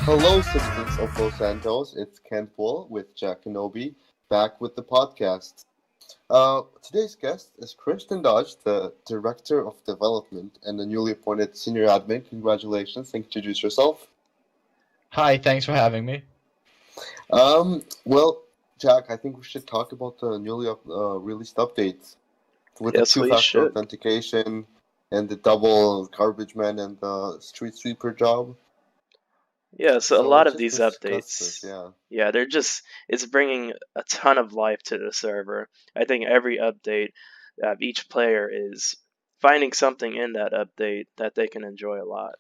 Hello, citizens of Los Santos. It's Ken Paul with Jack Kenobi back with the podcast. Today's guest is Kristen Dodge, the Director of Development and the newly appointed Senior Admin. Congratulations. Introduce yourself. Hi, thanks for having me. Well, Jack, I think we should talk about the newly released updates with the Yes, we two-factor should. authentication and the double garbage man and the street sweeper job. Yeah, so a So lot let's of just these discuss this. updates, Yeah. yeah, it's bringing a ton of life to the server. I think every update, each player is finding something in that update that they can enjoy a lot.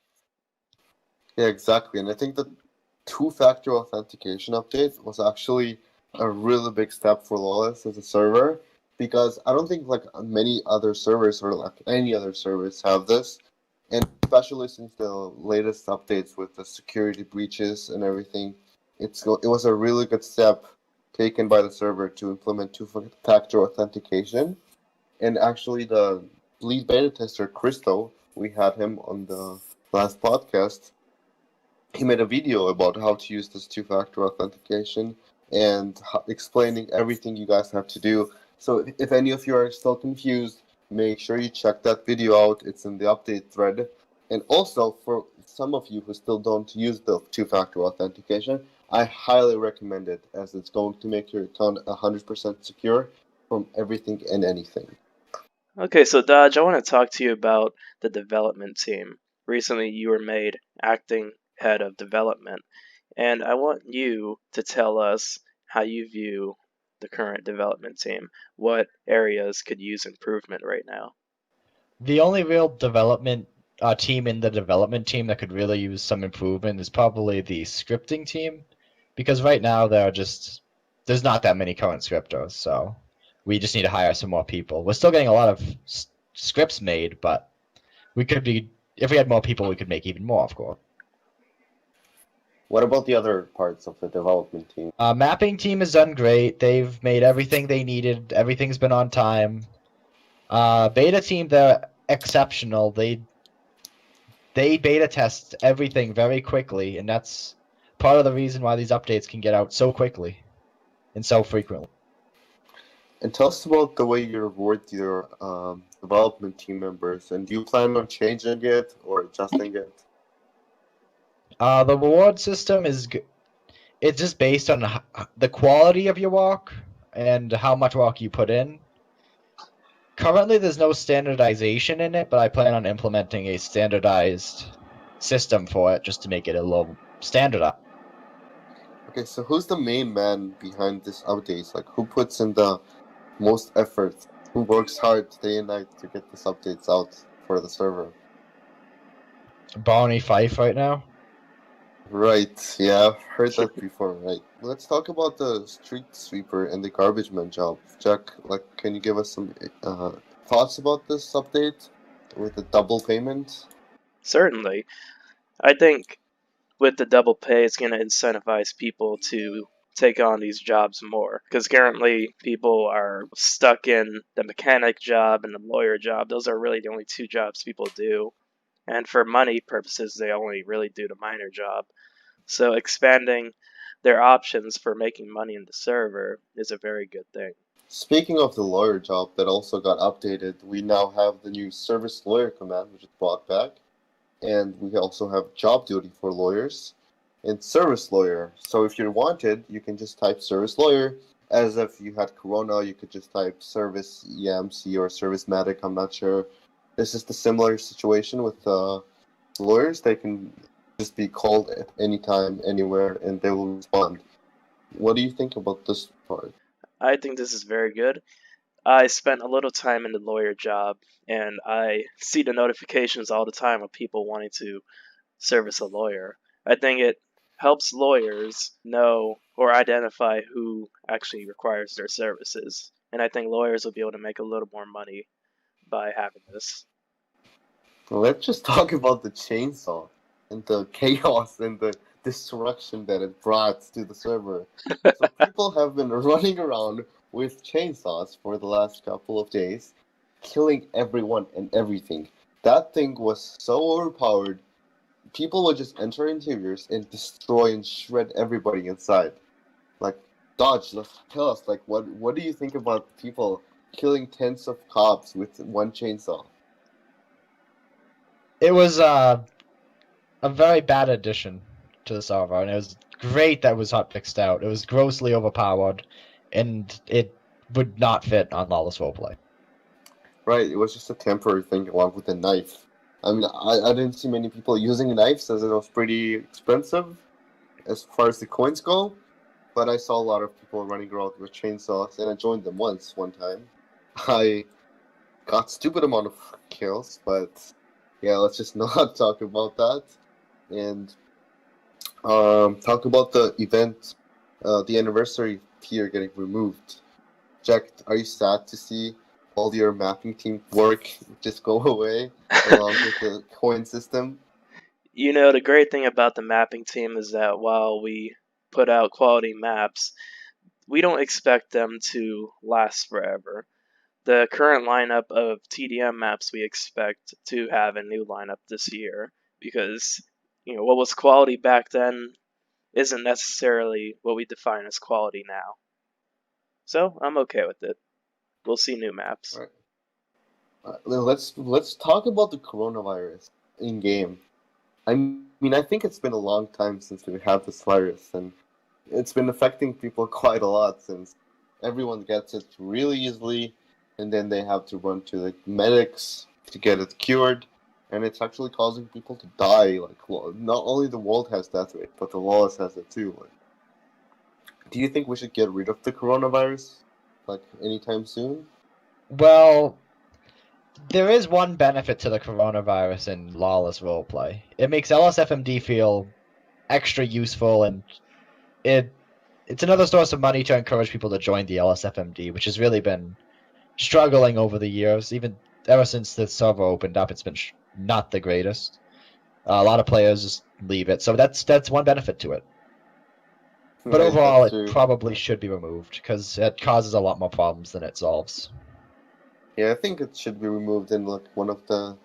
Yeah, exactly. And I think the two-factor authentication update was actually a really big step for Lawless as a server because I don't think like many other servers or like any other servers have this, and especially since the latest updates with the security breaches and everything, it was a really good step taken by the server to implement two-factor authentication. And actually, the lead beta tester Christo, we had him on the last podcast. He made a video about how to use this two-factor authentication and explaining everything you guys have to do. So if any of you are still confused, make sure you check that video out. It's in the update thread. And also, for some of you who still don't use the two-factor authentication, I highly recommend it as it's going to make your account 100% secure from everything and anything. Okay, so Dodge, I want to talk to you about the development team. Recently, you were made acting head of development, and I want you to tell us how you view the current development team. What areas could use improvement right now? The only real development team in the development team that could really use some improvement is probably the scripting team, because right now there's not that many current scripters, so we just need to hire some more people. We're still getting a lot of scripts made, but if we had more people, we could make even more, of course. What about the other parts of the development team? Mapping team has done great. They've made everything they needed. Everything's been on time. Beta team, they're exceptional. They beta test everything very quickly, and that's part of the reason why these updates can get out so quickly and so frequently. And tell us about the way you reward your development team members, and do you plan on changing it or adjusting it? The reward system it's just based on the quality of your walk and how much walk you put in. Currently, there's no standardization in it, but I plan on implementing a standardized system for it just to make it a little standardized. Okay, so who's the main man behind this updates? Like, who puts in the most effort? Who works hard day and night to get these updates out for the server? Barney Fife right now. Right, yeah, I've heard that before, right? Let's talk about the street sweeper and the garbage man job. Jack, like, can you give us some thoughts about this update with the double payment? Certainly. I think with the double pay, it's going to incentivize people to take on these jobs more. Because currently, people are stuck in the mechanic job and the lawyer job. Those are really the only two jobs people do. And for money purposes, they only really do the minor job. So expanding their options for making money in the server is a very good thing. Speaking of the lawyer job that also got updated, we now have the new service lawyer command, which is brought back, and we also have job duty for lawyers and service lawyer. So if you're wanted, you can just type service lawyer. As if you had corona, you could just type service EMC or service medic. I'm not sure. This is the similar situation with lawyers. They can just be called at any time, anywhere, and they will respond. What do you think about this part? I think this is very good. I spent a little time in the lawyer job, and I see the notifications all the time of people wanting to service a lawyer. I think it helps lawyers know or identify who actually requires their services. And I think lawyers will be able to make a little more money by having this. Let's just talk about the chainsaw and the chaos and the destruction that it brought to the server. So people have been running around with chainsaws for the last couple of days, killing everyone and everything. That thing was so overpowered. people would just enter interiors and destroy and shred everybody inside. Like, Dodge, let's tell us, like, what do you think about people killing tens of cops with one chainsaw? It was a very bad addition to the server, and it was great that it was hot fixed out. It was grossly overpowered, and it would not fit on Lawless Roleplay. Right, it was just a temporary thing along with the knife. I mean, I didn't see many people using knives as it was pretty expensive as far as the coins go, but I saw a lot of people running around with chainsaws, and I joined them one time. I got stupid amount of kills, but yeah, let's just not talk about that. And talk about the event, the anniversary tier getting removed. Jack, are you sad to see all your mapping team work just go away along with the coin system? You know, the great thing about the mapping team is that while we put out quality maps, we don't expect them to last forever. The current lineup of TDM maps we expect to have a new lineup this year because, what was quality back then isn't necessarily what we define as quality now. So I'm okay with it. We'll see new maps. Right. Let's talk about the coronavirus in game. I mean, I think it's been a long time since we had this virus, and it's been affecting people quite a lot since everyone gets it really easily, and then they have to run to the medics to get it cured, and it's actually causing people to die. Like, not only the world has death rate, but the Lawless has it too. Like, do you think we should get rid of the coronavirus, like, anytime soon? Well, there is one benefit to the coronavirus in Lawless Roleplay. It makes LSFMD feel extra useful, and it's another source of money to encourage people to join the LSFMD, which has really been struggling over the years. Even ever since the server opened up, it's been not the greatest. A lot of players just leave it, so that's one benefit to it. But Right, overall, that's it true. probably should be removed because it causes a lot more problems than it solves. Yeah, I think it should be removed in like one of the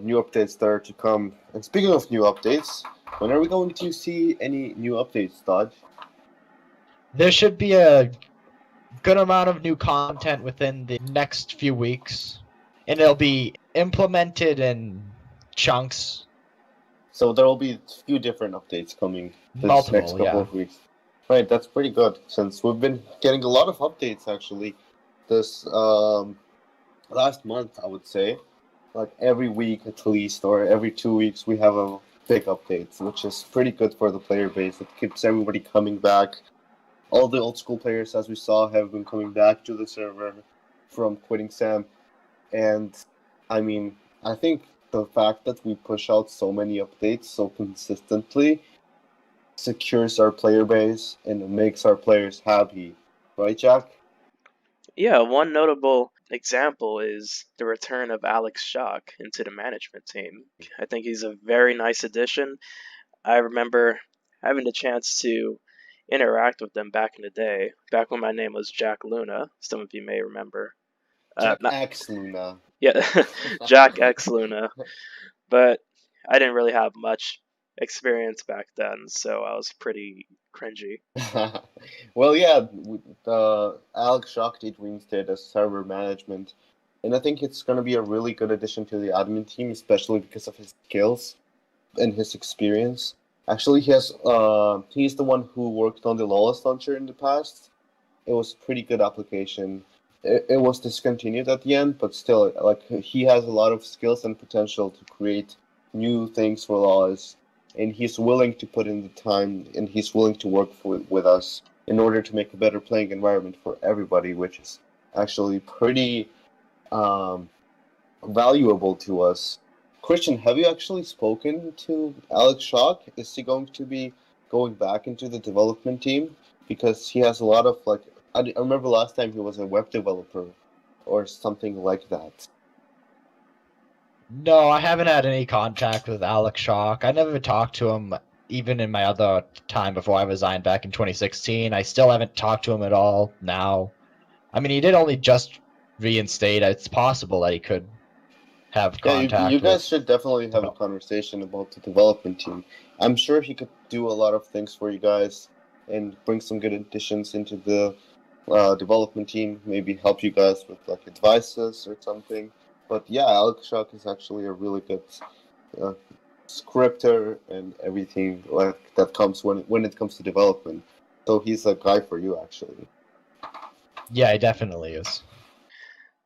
new updates that are to come. And speaking of new updates, when are we going to see any new updates, Dodge? There should be a good amount of new content within the next few weeks, and it'll be implemented in chunks. So there will be a few different updates coming this Multiple, next couple yeah. of weeks. Right, that's pretty good since we've been getting a lot of updates actually this last month, I would say. Like every week at least, or every 2 weeks, we have a big update, which is pretty good for the player base. It keeps everybody coming back. All the old school players, as we saw, have been coming back to the server from quitting SAMP. And I mean, I think the fact that we push out so many updates so consistently secures our player base and makes our players happy. Right, Jack? Yeah, one notable example is the return of Alex Shock into the management team. I think he's a very nice addition. I remember having the chance to interact with them back in the day, back when my name was Jack Luna. Some of you may remember. Jack Not X Luna. Yeah, Jack X Luna. But I didn't really have much experience back then, so I was pretty cringy. Well, yeah, Alex Shock did reinstate as server management, and I think it's going to be a really good addition to the admin team, especially because of his skills and his experience. Actually, he's the one who worked on the Lawless launcher in the past. It was a pretty good application. It was discontinued at the end, but still, like he has a lot of skills and potential to create new things for Lawless, and he's willing to put in the time, and he's willing to work with us in order to make a better playing environment for everybody, which is actually pretty um, valuable to us. Christian, have you actually spoken to Alex Shock? Is he going to be going back into the development team? Because he has a lot of, like, I remember last time he was a web developer or something like that. No, I haven't had any contact with Alex Shock. I never talked to him even in my other time before I resigned back in 2016. I still haven't talked to him at all now. I mean, he did only just reinstate. It's possible that he could have Yeah, contact you with. guys should definitely have a conversation about the development team. I'm sure he could do a lot of things for you guys and bring some good additions into the development team. Maybe help you guys with like advices or something. But yeah, Alex Shock is actually a really good uh, scripter and everything like that comes when it comes to development. So he's a guy for you actually. Yeah, it definitely is.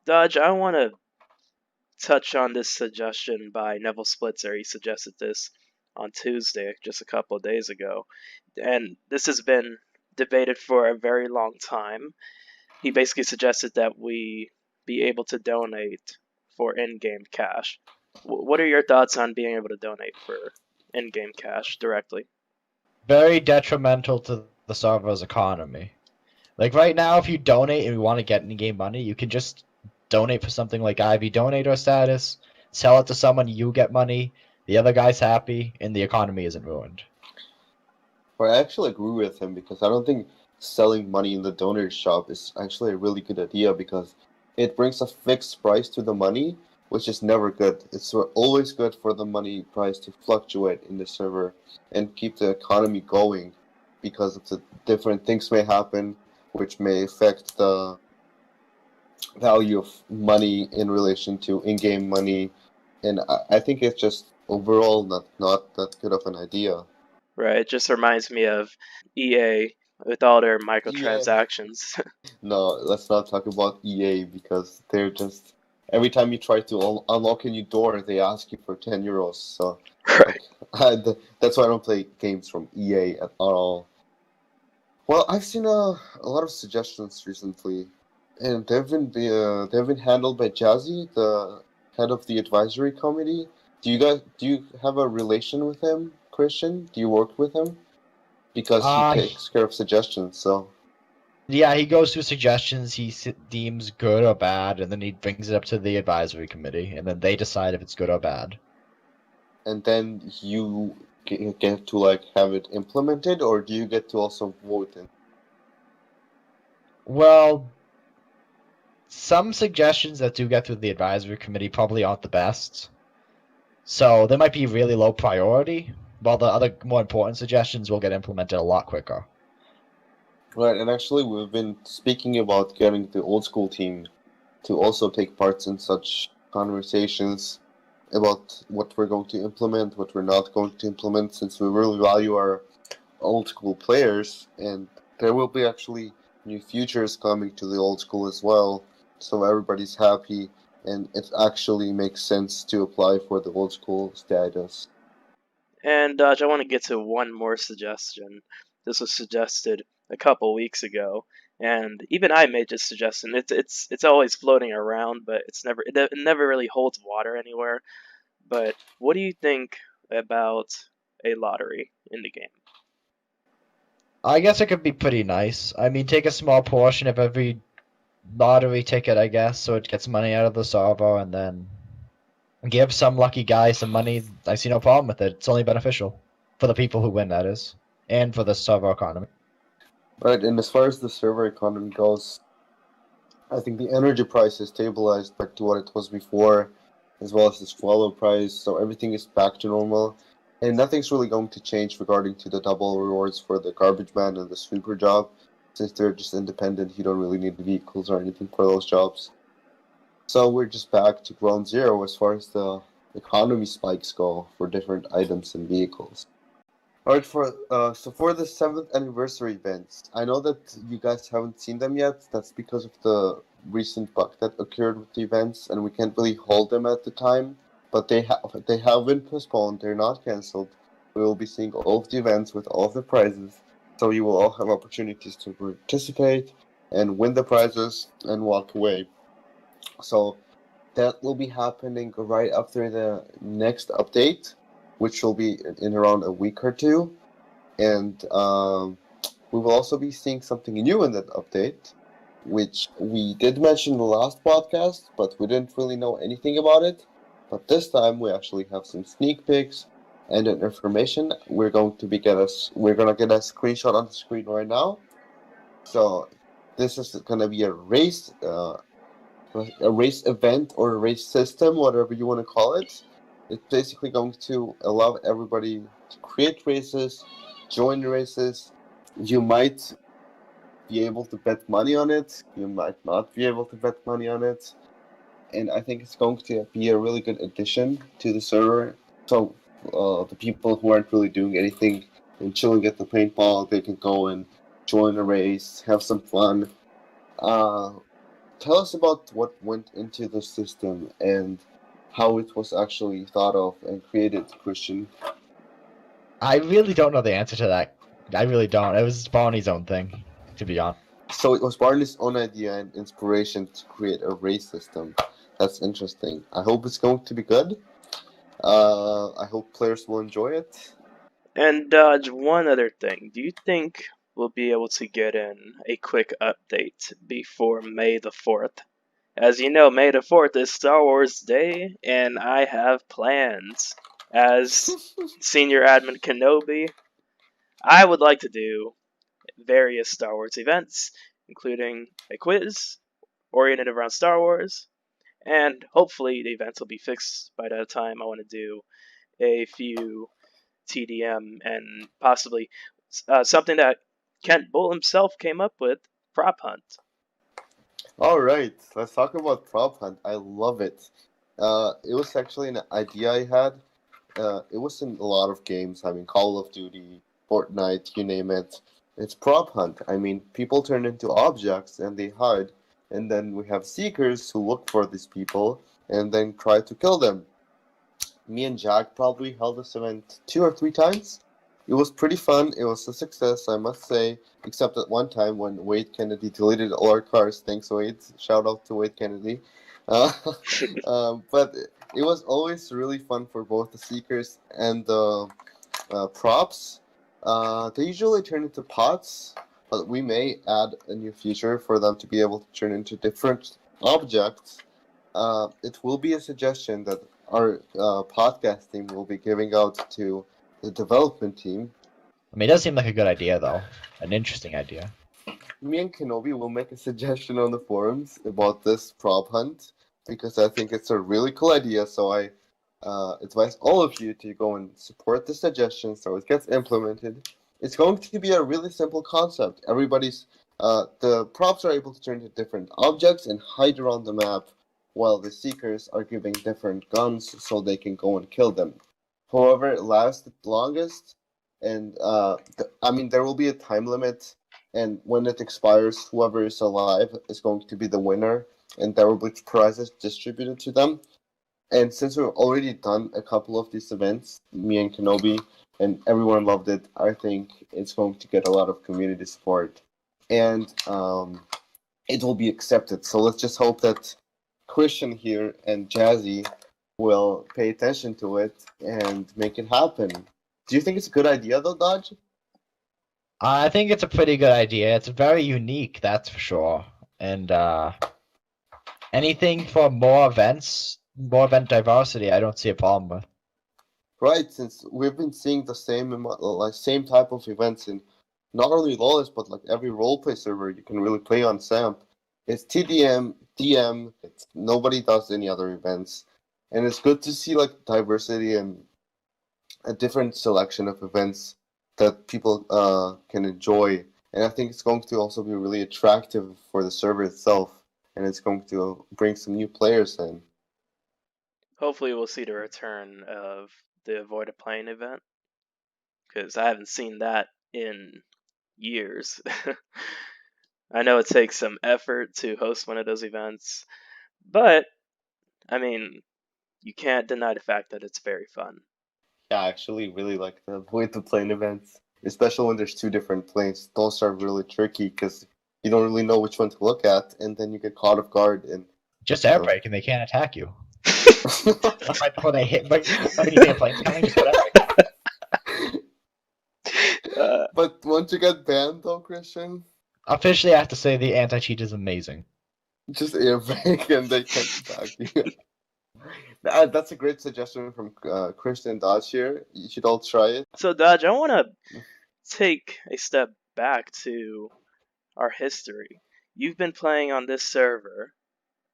Dodge, I want to touch on this suggestion by Neville Splitzer. He suggested this on Tuesday, just a couple of days ago. And this has been debated for a very long time. He basically suggested that we be able to donate for in-game cash. What are your thoughts on being able to donate for in-game cash directly? Very detrimental to the server's economy. Like right now, if you donate and you want to get in-game money, you can just donate for something like IV Donator status, sell it to someone, you get money, the other guy's happy, and the economy isn't ruined. But I actually agree with him because I don't think selling money in the donor shop is actually a really good idea because it brings a fixed price to the money, which is never good. It's always good for the money price to fluctuate in the server and keep the economy going because of the different things may happen which may affect the value of money in relation to in-game money, and I think it's just overall not that good of an idea. Right, it just reminds me of EA with all their Yeah. microtransactions. No, let's not talk about EA because they're just every time you try to unlock a new door, they ask you for 10 euros. So Right. like that's why I don't play games from EA at all. Well, I've seen a lot of suggestions recently, and they've been handled by Jazzy, the head of the advisory committee. Do you have a relation with him, Christian? Do you work with him? Because he Uh, takes care of suggestions. So, yeah, he goes through suggestions he deems good or bad, and then he brings it up to the advisory committee, and then they decide if it's good or bad. and then you get to like have it implemented, or do you get to also vote in? Well, some suggestions that do get through the advisory committee probably aren't the best. So they might be really low priority, while the other more important suggestions will get implemented a lot quicker. Right, and actually, we've been speaking about getting the old school team to also take parts in such conversations about what we're going to implement, what we're not going to implement, since we really value our old school players, and there will be actually new futures coming to the old school as well, so everybody's happy, and it actually makes sense to apply for the old school status. And Dodge, I want to get to one more suggestion. This was suggested a couple weeks ago, and even I made this suggestion. It's always floating around, but it never really holds water anywhere. But what do you think about a lottery in the game? I guess it could be pretty nice. I mean, take a small portion of every lottery ticket, I guess, so it gets money out of the server, and then give some lucky guy some money. I see no problem with it. It's only beneficial for the people who win, that is, and for the server economy. Right, and as far as the server economy goes, I think the energy price is stabilized back to what it was before, as well as the swallow price, so everything is back to normal. And nothing's really going to change regarding to the double rewards for the garbage man and the sweeper job, since they're just independent, you don't really need vehicles or anything for those jobs. So we're just back to ground zero as far as the economy spikes go for different items and vehicles. Alright, for the 7th anniversary events, I know that you guys haven't seen them yet. That's because of the recent bug that occurred with the events, and we can't really hold them at the time. But they have been postponed. They're not cancelled. We will be seeing all of the events with all of the prizes, so you will all have opportunities to participate and win the prizes and walk away. So that will be happening right after the next update, which will be in around a week or two. And we will also be seeing something new in that update, which we did mention in the last podcast, but we didn't really know anything about it. But this time we actually have some sneak peeks and an information. We're gonna get a screenshot on the screen right now. So this is gonna be a race a race event or a race system, whatever you want to call it. It's basically going to allow everybody to create races, join races. You might be able to bet money on it. You might not be able to bet money on it. And I think it's going to be a really good addition to the server. So the people who aren't really doing anything and chilling at the paintball, they can go and join a race, have some fun. Uh, Tell us about what went into the system and how it was actually thought of and created, Christian. I really don't know the answer to that. I really don't. It was Barney's own thing, to be honest. So it was Barney's own idea and inspiration to create a race system. That's interesting. I hope it's going to be good. I hope players will enjoy it. And Dodge, one other thing. Do you think we'll be able to get in a quick update before May the 4th? As you know, May the 4th is Star Wars Day, and I have plans. As Senior Admin Kenobi, I would like to do various Star Wars events, including a quiz oriented around Star Wars, and hopefully the events will be fixed by that time. I want to do a few TDM and possibly something that Kent Bull himself came up with, prop hunt. All right, let's talk about prop hunt. I love it. It was actually an idea I had. It was in a lot of games. I mean, Call of Duty, Fortnite, you name it. It's prop hunt. I mean, people turn into objects and they hide, and then we have seekers who look for these people and then try to kill them. Me and Jack probably held this event 2 or 3 times. It was pretty fun. It was a success, I must say, except at one time when Wade Kennedy deleted all our cars. Thanks, Wade. Shout out to Wade Kennedy. Uh, but it was always really fun for both the seekers and the props. They usually turn into pots, but we may add a new feature for them to be able to turn into different objects. It will be a suggestion that our podcast team will be giving out to the development team. I mean, it does seem like a good idea, though. An interesting idea. Me and Kenobi will make a suggestion on the forums about this prop hunt because I think it's a really cool idea. So I advise all of you to go and support the suggestion so it gets implemented. It's going to be a really simple concept. The props are able to turn into different objects and hide around the map, while the seekers are giving different guns so they can go and kill them. However, it lasts the longest, and there will be a time limit, and when it expires, whoever is alive is going to be the winner, and there will be prizes distributed to them. And since we've already done a couple of these events, me and Kenobi, and everyone loved it, I think it's going to get a lot of community support, and it will be accepted. So let's just hope that Christian here and Jazzy will pay attention to it and make it happen. Do you think it's a good idea, though, Dodge? I think it's a pretty good idea. It's very unique, that's for sure. And anything for more events, more event diversity, I don't see a problem with. Right, since we've been seeing the same type of events in not only Lawless, but like every roleplay server you can really play on SAMP. It's TDM, DM. Nobody does any other events, and it's good to see like diversity and a different selection of events that people can enjoy. And I think it's going to also be really attractive for the server itself, and it's going to bring some new players in. Hopefully, we'll see the return of the Avoid a Plane event, because I haven't seen that in years. I know it takes some effort to host one of those events, but I mean, you can't deny the fact that it's very fun. Yeah, I actually really like the Avoid the Plane events, especially when there's 2 different planes. Those are really tricky because you don't really know which one to look at, and then you get caught off guard. And Just air brake and they can't attack you. Right before they hit, but when you see a plane coming, just put air brake. But won't you get banned though, Christian? Officially, I have to say the anti-cheat is amazing. Just air brake and they can't attack you. That's a great suggestion from Christian Dodge here. You should all try it. So, Dodge, I want to take a step back to our history. You've been playing on this server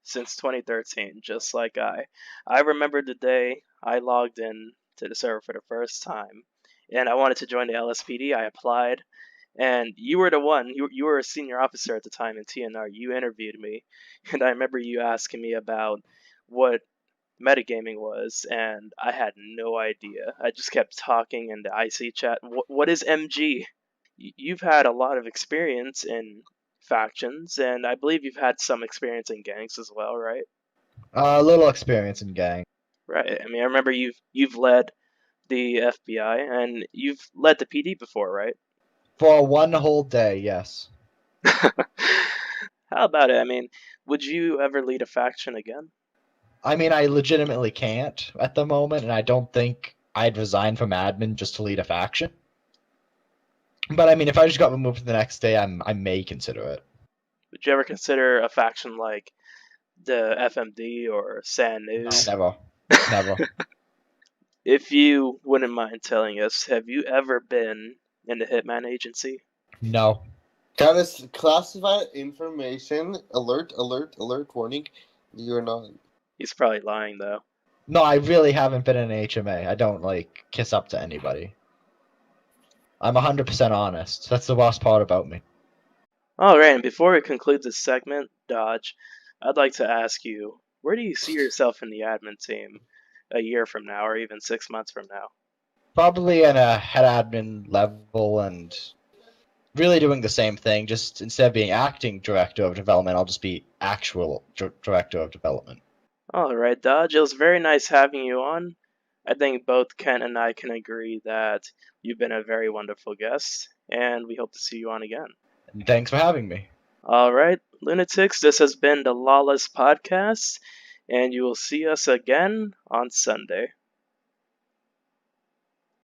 since 2013, just like I. I remember the day I logged in to the server for the first time, and I wanted to join the LSPD. I applied, and you were the one. You were a senior officer at the time in TNR. You interviewed me, and I remember you asking me about what metagaming was, and I had no idea. I just kept talking in the IC chat. What is MG? You've had a lot of experience in factions, and I believe you've had some experience in gangs as well, right? A little experience in gang. Right. I mean, I remember you've led the FBI and you've led the PD before, right? For one whole day, yes. How about it? I mean, would you ever lead a faction again? I mean, I legitimately can't at the moment, and I don't think I'd resign from admin just to lead a faction. But I mean, if I just got removed the next day, I may consider it. Would you ever consider a faction like the FMD or San No, News? never. If you wouldn't mind telling us, have you ever been in the Hitman Agency? No. Kind of classified information. Alert, alert, alert, warning. You're not. He's probably lying, though. No, I really haven't been in an HMA. I don't, kiss up to anybody. I'm 100% honest. That's the worst part about me. Alright, and before we conclude this segment, Dodge, I'd like to ask you, where do you see yourself in the admin team a year from now, or even 6 months from now? Probably in a head admin level and really doing the same thing. Just instead of being acting director of development, I'll just be actual director of development. Alright, Dodge, it was very nice having you on. I think both Kent and I can agree that you've been a very wonderful guest, and we hope to see you on again. And thanks for having me. Alright, Lunatics, this has been the Lawless Podcast, and you will see us again on Sunday.